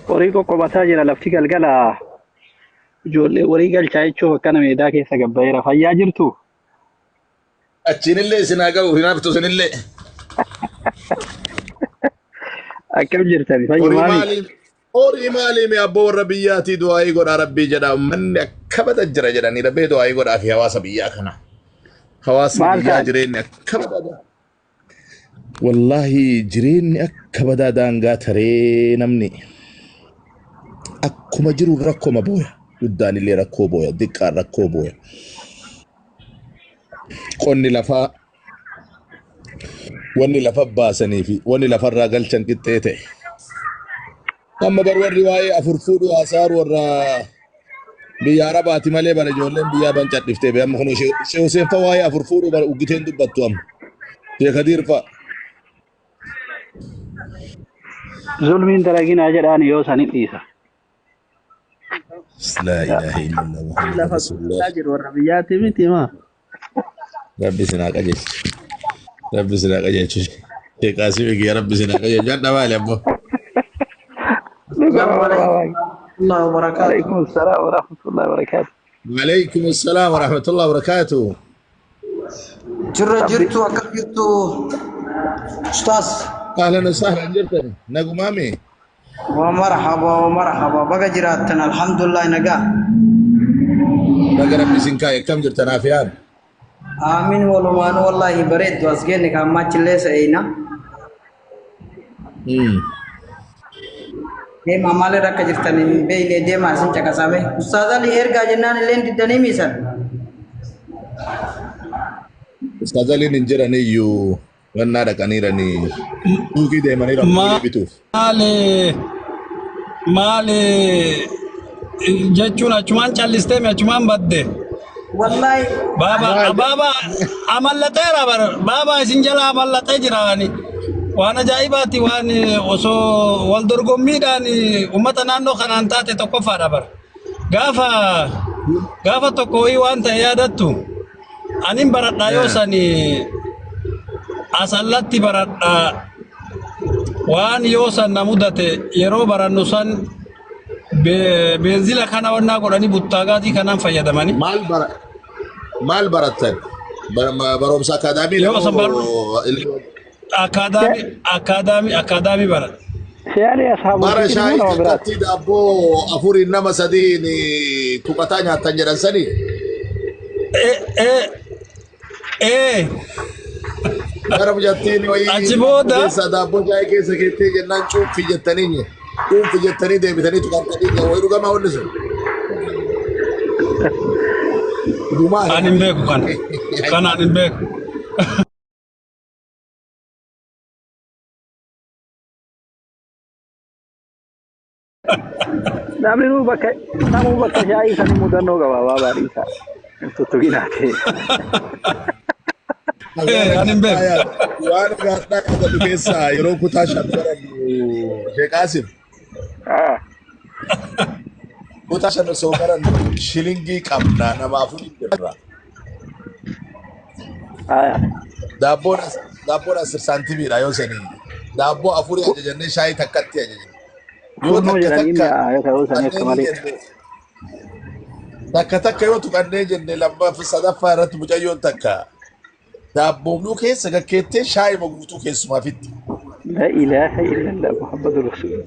وريكو قبطاجر لفتك القلا جول وريق الشايشو كان ميداك يسقبيرا فيا جرتو أتشين اللي سناقو هنا بتوسن اللي أكم جرتني فيا أوري مامي مالي أوري مالي مي أبو ربياتي دعائي قد ربي جدا من كبد أجر جداني ربي دعائي قد في حواس بياكنا حواس بيا مالتان جرين كبد والله جرين كبد دانغا تري نمني أكما جرو ركو مبويا قداني اللي ركو بويا دكار ركو بويا قوني لفا واني لفا باسني في واني لفا راقل شنكتيتي أما برور رواية أفرفود وآثار ورا بيا رباتي مالي بنا جولين بيا بنشات نفتي بيا مخنو شو سيفا واي أفرفود وبر وقتين دبتو أم يا كدير فا ظلمين دراجين أجر أنا يوساني إيسا لا إله إلا الله محمد رسول الله تاجر والربيات متي ما ربي سناك أجل ربي سناك أجل شيء قاسي بك يا ربي سناك أجل جانا مالي أبو السلام عليكم الله وبركاته. عليكم السلام ورحمة الله وبركاته. وعليكم السلام ورحمة الله وبركاته. جرتو أكل جرتو أستاذ. أهلا وسهلا جرتني نقو مامي. ومرحبا ومرحبا بقى جراتنا الحمد لله نجا. بقى ربي سنكاي كم جرتنا فيان. آمين والله والله بريد واسجنك ما تليس أينا. Dem amale rakka jirtani beyle dem asin cakasame ustaz ali erga jennan len didani misal ustaz ali ninjira ni yu wanna da kanira ni uki de manira bitu male jechuna chuman chaliste me chuman badde wallahi baba amallatera bar baba sinjala amallate jirani وانا جايباتي واني وسو والدرغم ميداني امتنا نو خنانتاتي توكو فادبر غافا توكوي وانت يادتو انين بردا يوساني اسلاتي بردا وان يوسان نمودته يرو برنوسان بنزيلا كانا ونا قراني بوتاغاتي كانان فيدماني مال برتن برومسا كادامي أكاديمي برا. يعني أصحاب برا شايف كتير أبو أفوري نما سديني تقطعني تنجران سني. برا مجتيني وين. أجيبودا. سادا أبو جاي كيس كتير جنان شوف في جتانيني. شوف في جتاني ده بتاني تقطعني وين رجع ما هو نزل. أنا نبيكو كان أنا نبيكو. namu baka jai kan mudano ga baba barisa to to ginate Animbe wan ga da ka dukesa yoro ku ta shakara Sheikh Qasim ku ta shakara sokaran shilingi kamna na mafu dirra dabbo na 60 cm da yo sani dabbo afuri ajajanne shayi takkatti ajajanne takka yoo tuqannee jenne lammaaf sadaffaa irratti mucayyoon takka daabboomnuu keessa gakkeettee shaayima guutuu keessumaa fitti. La ilaha illallah Muhammadu Rasul.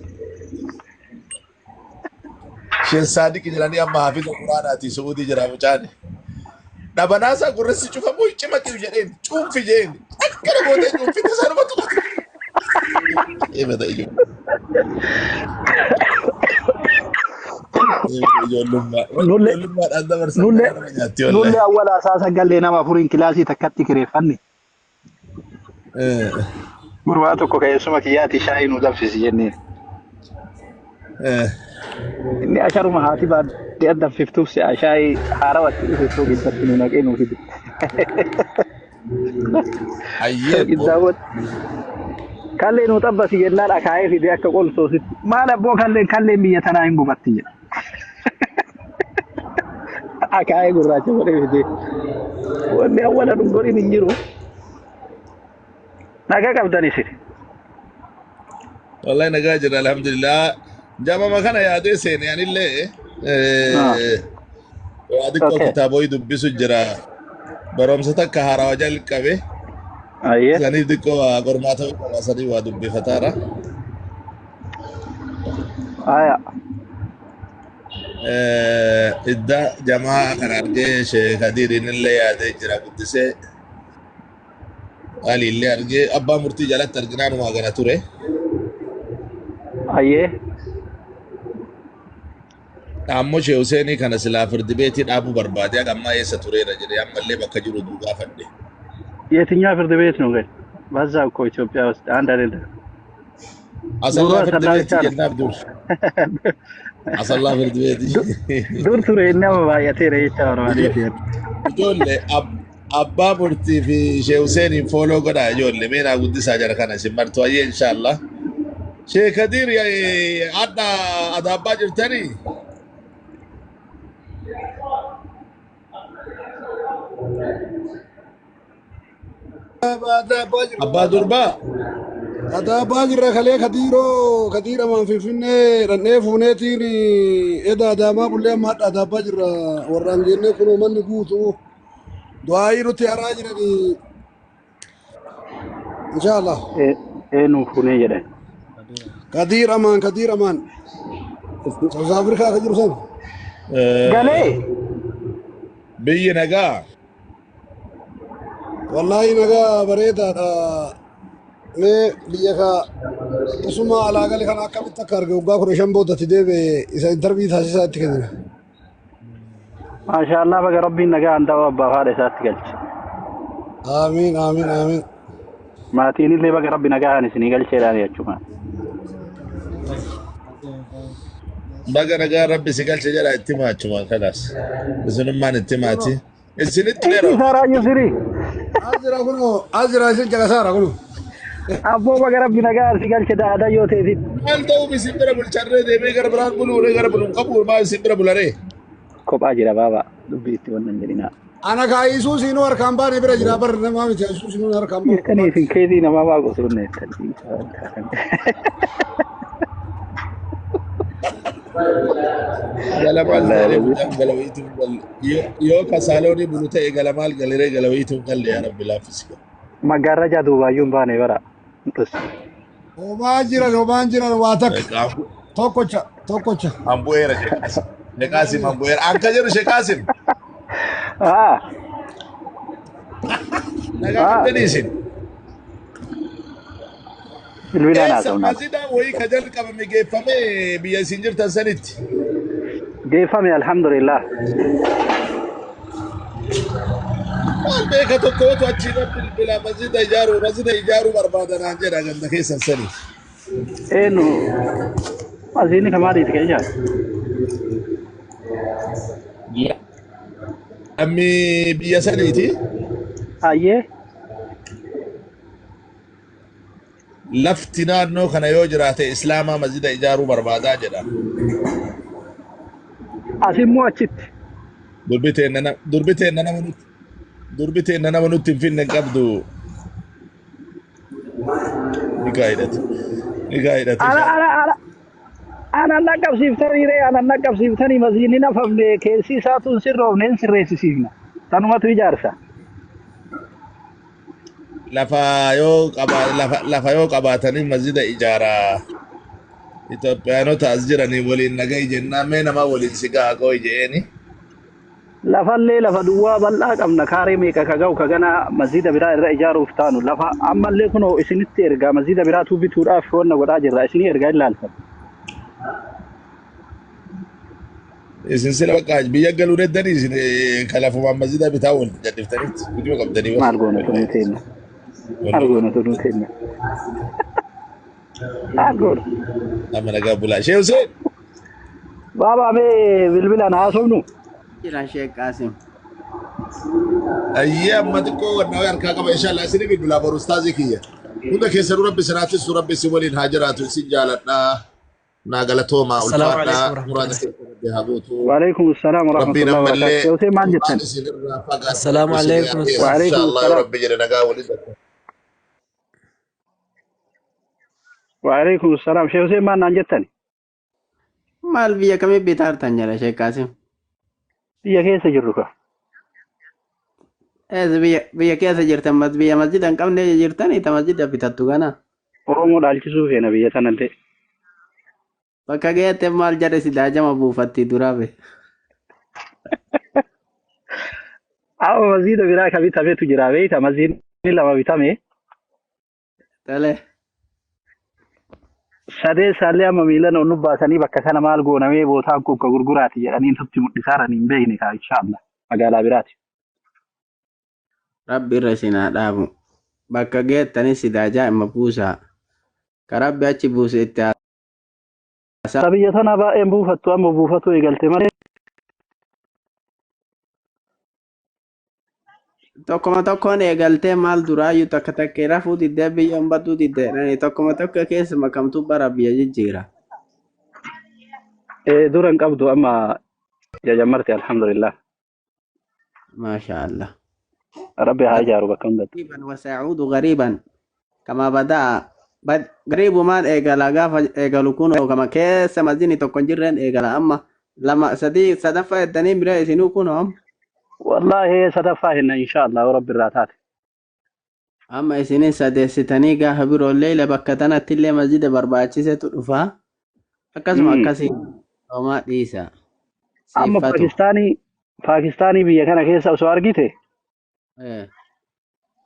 Sheen Saadiq jedhanii amma hafiza quraanaati Suudii jira mucaane. Dhabanaasaa gurressi cufamuu cima qiu jedheen cuunfi jeen akkana gootee cuunfitti sanuma tuqate. Eebata ijoo. nulle awwal asaasa galle nama furin kilaasii takkatti kireeffanne gurbaa tokko keessuma kiyyaati shaayii nu danfisi jenneen inni asharuma haati baadde addanfiftuuf si'a shaayii haarawatti dhufettoo giddatti nu naqee nu fide kallee nu xabbasi jennaan akaa'ee fide akka qolsoositti maal abboo kalleen biyya tanaa hin gubatti jedha akaa'ee gurraacha godhee fide wanni awwala dhungoriin hin jiru nagaa qabdan isin والله نجاجر الحمد لله. جامع ما كان يا دي سين يعني اللي Ah, وادك okay. كتابه يدب سجرا برمستك كهارا وجل كبه Aye. سني دكوا غرماته وسدي ودب فتارة Aya. إدا جماعة كان أرجع شيء كدير إن اللي يا دي جرا قدسه قال اللي أرجع أبا مرتي جالت ترجنان وما كان توري Aye. أمو شيء حسيني كان سلافر دبيتي أبو بربادي أما يساتوري رجلي أما اللي بكجرو دوغا فندي የትኛው ፍርድ ቤት ነው ግን? በዛ እኮ ኢትዮጵያ ውስጥ አንድ አይደለም። ዱሮ أصلا فرد ሰላም بيتي ቻለ جناب دور أصلا فرد بيتي ዱር ቱሬ እና ባያቴ ረይቻ ነው ማለት ነው። ijoollee abbaa murtii fi shee Hussein fooloo godhaa ijoollee meenaa guddisaa jara kana simmartu ayyee inshaallah. Shee Kadir adda adaabbaa jirtanii abbaa durbaa Ada bajirra kale kadiro man finfinne ranne funetiin eda dama bulle ma ada bajirra warran jenne kuno man guutu du'aayi nuti haraa jirani inshallah eenyu fuunee jedhan. kadir aman South Africa ka jiru san Galee biyyi nagaa wallahi naga bareeda me biya ka isuma ala gal kana akkamitti akka arge waggaa 15 boodatti deebe isa interview taasisaa itti kennina maashaallah baga rabbiin nagaa andaa abbaa haadha isaatti galche. amiin amiin amiin Maatiin illee baga rabbi nagaan isinii galcheedhaan jechuudha. baga nagaa rabbi si galche jedha itti maachumaan kanaas isinummaan itti maati isinitti Inni dheeroo saaraayyuu sirii. azira isin jagasaara kuno Abboo baga rabbi nagaan si galche daadaa yoo ta'eetiin. maal ta'uu isin bira bulcharree deemee gara biraan buluuree gara buluun qabuur maa isin bira bularee Kophaa jira baaba dubbii itti wannan jedhina. ana ka Yesuus inu harkaan baane bira jira bar nama miti Yesuus inu harkaan baane Mirkanii isin keetii namaa waa gosoonni galamaal galee bulchaan galawiitu yoo kasaaloonii bulu ta'e galamaal galeree galawiitu galle yaa rabbi laaffisi. Maggaarrajaa duubaayyuun baane bara. homaan jiran waa takka tokkocha Ambu'eera Sheekaasim ambu'eera anka jedhu Sheekaasim Ah, nagaa qabdanii isin bilbilaan haa eessa ta'u naaf. masjida wayii ka jalli qabame geeffame biyya isin jirtan sanitti Geeffame alhamdulillah. maal beeka tokkootu achiin bilbila masjida ijaaruu barbaadanaan jedha ganda keessan sanii. Eenyu asiin kamaadhiiti kee jaa. Ammi biyya saniiti Ayyee lafti naannoo kana yoo jiraate islaamaa masjida ijaaruu barbaadaa jedha. asimmoo achitti. Durbiteen nama nutti hin finne hin qabdu ni gaa'idhate. Ana naqqabsiiftanii ana naqqabsiiftanii masjiidni nafamne keessi isaatuun sirroofne hin sirreessisiifna. Tanumatu ijaarsa. Lafa yoo qabaatanii masjida ijaaraa Itoophiyaanota as jiranii waliin nagahi jennaan mee nama waliin si ga'a qooyi je'eeni. Lafallee lafa duwwaa bal'aa qabna kaaree meeqa ka ga'u ka gana masjiida biraa irra ijaaruuf taanu lafa ammallee kunoo isinitti ergaa masjiida biraatu bituudhaaf wanna godhaa jirra isinii ergaa ilaalfatu. Isin sila bakka biyya galuu deddanii isin kan lafumaan masjida bitaa wal jaddiftanitti hojii qabdanii Maal goona tunu teenna. Maal goona tunu teenna. Maal goona. amma nagaa bulaa. Shee Hussein Baaba mee bilbilaan haasofnu. Jiran Sheekh Qaasim. ayyee amma xiqqoo wannaa harkaa qaba inshaallah isin bilbilaa boru ustaazii kiyya. Hunda keessanuu rabbi sinaatis rabbi isin waliin haa jiraatu isin jaaladhaa. Naa galatoomaa ulfaadhaa muraada keessan rabbi haa guutu. Waalaikum salaam wa Rabbiin rahmatullahi wa ammallee barakatuh. Yosef maal jettan? isin irraa fagaatu. Assalaamu alaikum. Waalaikum Inshaallah salaam. rabbi jedhe nagaa waliin وعليكم السلام شيخ حسين ما نانجتني Maal biyya kamii bitaartan jala Sheek Qaasim? biyya keessa jirru ka Biyya keessa jirtan biyya masjida hin qabne jirtanii ta masjida bitattu kana. Oromoo dhaalchisuu feena biyya tanallee. Bakka geette maal jedhe sidaajama buufatti duraa be. Amma masjiida biraa ka bitametu jira beeyta masjiidni lama bitame Tole. sadee isaallee amma miilan ol baasanii bakka kana maal goonamee bootaan kun ka gurguraati jedhanii tutti mul'isaaranii hin beekne ka inshaallah magaalaa biraati. Rabbi irra sinaa dhaabu. Bakka geettanii sidaajaa imma buusaa. Ka rabbi achi buuse itti haasaa. Biyya tana baay'een buufattu amma buufatu eegalte malee. Tokkoma tokkoon eegaltee maal duraayyuu takka takkee rafuu diddee biyya hambatuu diddee tokkoma tokko keessa makamtuu bara biyya jijjiira. Duran qabdu amma jajammarti alhamdulillah. Maasha Allah. Rabbi haa ijaaru bakka hundatti. غريبا وسيعود غريبا كما بدأ غريب ما إيجالا غاف إيجالو كونو كما كيس مزيني تكون جرين إيجالا أما لما صدفة الدنيا برا يسينو كونو والله ستفاهن إن شاء الله ورب الراتات. أما يسيني ستاني غاها برو الليلة بكتانا تلي مزيد برباچي ستوفا أكاسم أكاسي وما ديسا أما باكستاني بيا كان كيسا وسوار جيته.